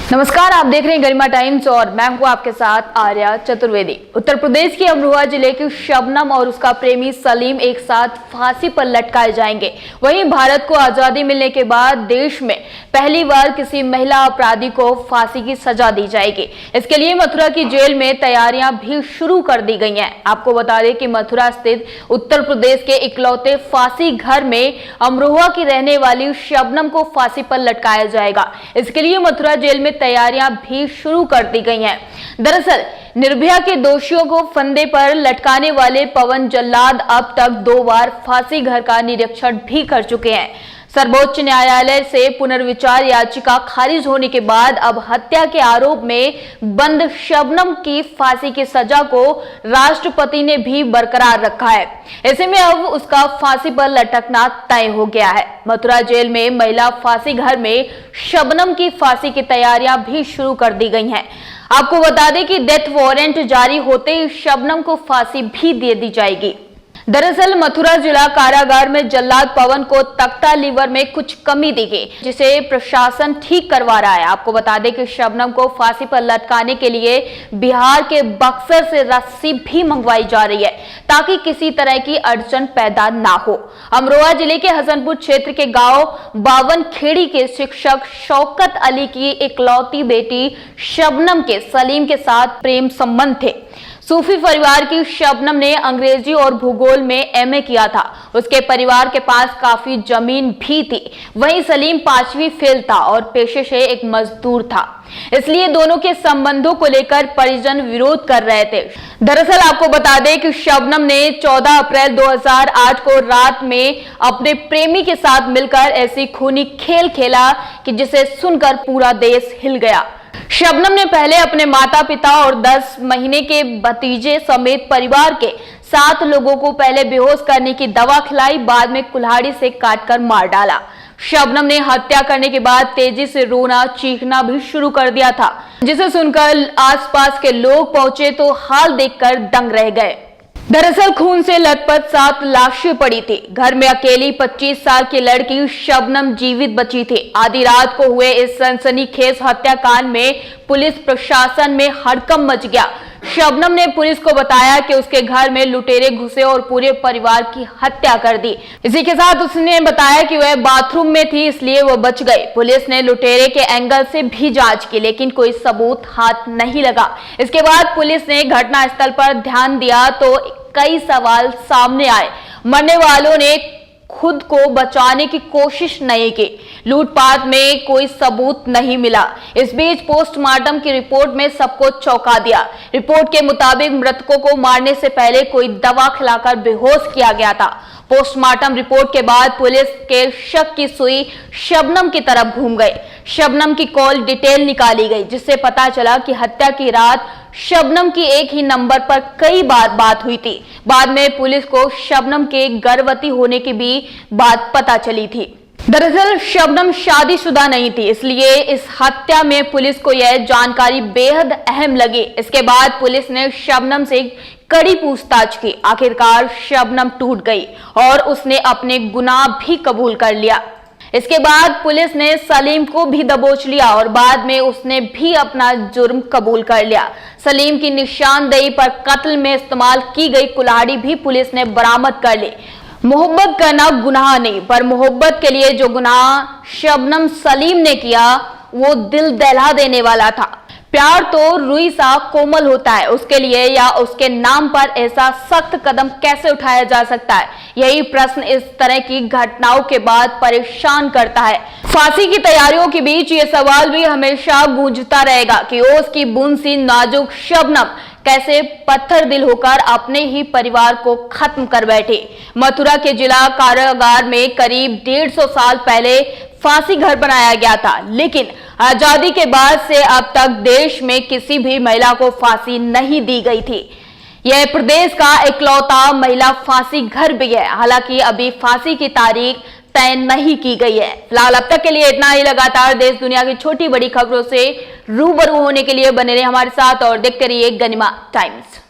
नमस्कार, आप देख रहे हैं गरिमा टाइम्स और मैं हूं आपके साथ आर्या चतुर्वेदी। उत्तर प्रदेश के अमरोहा जिले की शबनम और उसका प्रेमी सलीम एक साथ फांसी पर लटकाए जाएंगे। वहीं भारत को आजादी मिलने के बाद देश में पहली बार किसी महिला अपराधी को फांसी की सजा दी जाएगी। इसके लिए मथुरा की जेल में तैयारियां भी शुरू कर दी गई हैं। आपको बता दें कि मथुरा स्थित उत्तर प्रदेश के इकलौते फांसी घर में अमरोहा की रहने वाली शबनम को फांसी पर लटकाया जाएगा। इसके लिए मथुरा जेल में तैयारियां भी शुरू कर दी गई हैं। दरअसल निर्भया के दोषियों को फंदे पर लटकाने वाले पवन जल्लाद अब तक 2 बार फांसी घर का निरीक्षण भी कर चुके हैं। सर्वोच्च न्यायालय से पुनर्विचार याचिका खारिज होने के बाद अब हत्या के आरोप में बंद शबनम की फांसी की सजा को राष्ट्रपति ने भी बरकरार रखा है। ऐसे में अब उसका फांसी पर लटकना तय हो गया है। मथुरा जेल में महिला फांसी घर में शबनम की फांसी की तैयारियां भी शुरू कर दी गई हैं। आपको बता दें कि डेथ वारंट जारी होते ही शबनम को फांसी भी दे दी जाएगी। दरअसल मथुरा जिला कारागार में जल्लाद पवन को तख्ता लीवर में कुछ कमी दी गई, जिसे प्रशासन ठीक करवा रहा है। आपको बता दें कि शबनम को फांसी पर लटकाने के लिए बिहार के बक्सर से रस्सी भी मंगवाई जा रही है, ताकि किसी तरह की अड़चन पैदा ना हो। अमरोहा जिले के हसनपुर क्षेत्र के गांव बावन खेड़ी के शिक्षक शौकत अली की इकलौती बेटी शबनम के सलीम के साथ प्रेम संबंध थे। सूफी परिवार की शबनम ने अंग्रेजी और भूगोल में एमए किया था। उसके परिवार के पास काफी जमीन भी थी। वहीं सलीम 5वीं फेल था और पेशे से एक मजदूर था, इसलिए दोनों के संबंधों को लेकर परिजन विरोध कर रहे थे। दरअसल आपको बता दें कि शबनम ने 14 अप्रैल 2008 को रात में अपने प्रेमी के साथ मिलकर ऐसी खूनी खेल खेला कि जिसे सुनकर पूरा देश हिल गया। शबनम ने पहले अपने माता पिता और 10 महीने के भतीजे समेत परिवार के 7 लोगों को पहले बेहोश करने की दवा खिलाई, बाद में कुल्हाड़ी से काटकर मार डाला। शबनम ने हत्या करने के बाद तेजी से रोना चीखना भी शुरू कर दिया था, जिसे सुनकर आसपास के लोग पहुंचे तो हाल देखकर दंग रह गए। दरअसल खून से लथपथ 7 लाशें पड़ी थी। घर में अकेली 25 साल की लड़की शबनम जीवित बची थी। आधी रात को हुए इस सनसनीखेज हत्याकांड में पुलिस प्रशासन में हड़कंप मच गया। शबनम ने पुलिस को बताया कि उसके घर में लुटेरे घुसे और पूरे परिवार की हत्या कर दी। इसी के साथ उसने बताया कि वह बाथरूम में थी, इसलिए वो बच गई। पुलिस ने लुटेरे के एंगल से भी जांच की, लेकिन कोई सबूत हाथ नहीं लगा। इसके बाद पुलिस ने घटनास्थल पर ध्यान दिया तो कई सवाल सामने आए। मरने वालों ने खुद को बचाने की कोशिश नहीं की। लूटपाट में कोई सबूत नहीं मिला। इस बीच पोस्टमार्टम की रिपोर्ट में सबको चौंका दिया। रिपोर्ट के मुताबिक मृतकों को मारने से पहले कोई दवा खिलाकर बेहोश किया गया था। पोस्टमार्टम रिपोर्ट के बाद पुलिस के शक की सुई शबनम की तरफ घूम गई। शबनम की कॉल डिटेल निकाली गई, जिससे पता चला कि हत्या की रात शबनम की एक ही नंबर पर कई बार बात हुई थी। बाद में पुलिस को शबनम के गर्भवती होने की भी बात पता चली थी। दरअसल शबनम शादीशुदा नहीं थी, इसलिए इस हत्या में पुलिस को यह जानकारी बेहद अहम लगी। इसके बाद पुलिस ने शबनम से कड़ी पूछताछ की। आखिरकार शबनम टूट गई और उसने अपने गुनाह भी कबूल कर लिया। इसके बाद पुलिस ने सलीम को भी दबोच लिया और बाद में उसने भी अपना जुर्म कबूल कर लिया। सलीम की निशानदेही पर कत्ल में इस्तेमाल की गई कुल्हाड़ी भी पुलिस ने बरामद कर ली। मोहब्बत करना गुनाह नहीं, पर मोहब्बत के लिए जो गुनाह शबनम सलीम ने किया वो दिल दहला देने वाला था। प्यार तो रुई सा कोमल होता है, उसके लिए या उसके नाम पर ऐसा सख्त कदम कैसे उठाया जा सकता है? यही प्रश्न इस तरह की घटनाओं के बाद परेशान करता है। फांसी की तैयारियों के बीच ये सवाल भी हमेशा गूंजता रहेगा कि ओस की बूंद सी नाजुक शबनम कैसे पत्थर दिल होकर अपने ही परिवार को खत्म कर बैठे। मथुरा के जिला कारागार में करीब 150 साल पहले फांसी घर बनाया गया था, लेकिन आजादी के बाद से अब तक देश में किसी भी महिला को फांसी नहीं दी गई थी। यह प्रदेश का इकलौता महिला फांसी घर भी है। हालांकि अभी फांसी की तारीख तय नहीं की गई है। फिलहाल अब तक के लिए इतना ही। लगातार देश दुनिया की छोटी बड़ी खबरों से रूबरू होने के लिए बने रहे हमारे साथ और देखते रहिए गरिमा टाइम्स।